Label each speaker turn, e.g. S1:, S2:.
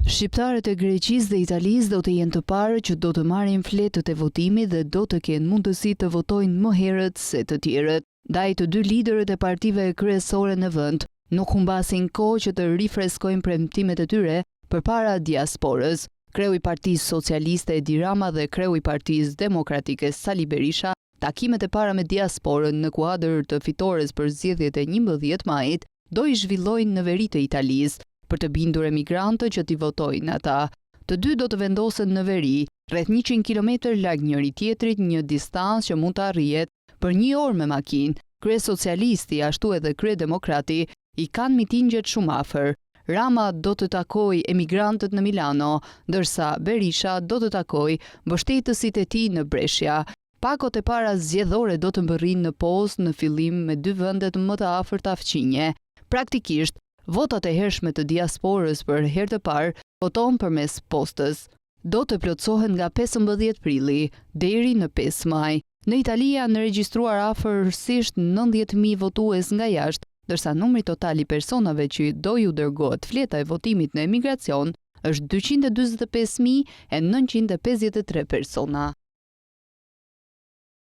S1: Shqiptarët e Greqisë dhe Italisë do të jenë të parë që do të marrin fletët e votimit dhe do të kenë mundësi të votojnë më herët se të tjerët. Ndaj të dy liderët e partive kryesore në vend nuk humbasin kohë që të rifreskojnë premtimet e tyre përpara diasporës. Kreu i Partisë Socialiste Edi Rama dhe kreu i Partisë Demokratike Sali Berisha, takimet e para me diasporën në kuadër të fitores për zgjedhjet e 11 majit do i zhvillojnë në veri të Italisë për të bindur emigrantët që t'i votojnë ata. Të dy do të vendosen në veri, rreth 100 km larg njëri tjetrit, një distancë që mund të arrihet për 1 orë me makinë. Kryesocialisti ashtu edhe kryedemokrati i kanë mitingjet shumë afër. Rama do të takojë emigrantët në Milano, ndërsa Berisha do të takojë mbështetësit e tij në Brescia. Pakot e para zgjedhore do të mbërrinë në postë në fillim me 2 vendet më të afërta fqinje. Praktikisht, votat e hershme të diasporës për herë të parë voton përmes postës. Do të plotësohen nga 15 prilli deri në 5 maj. Në Itali janë regjistruar afërsisht 90.000 votues nga jashtë, ndërsa numri total i personave që do ju dërgohet fleta e votimit në emigracion është 245.953 persona.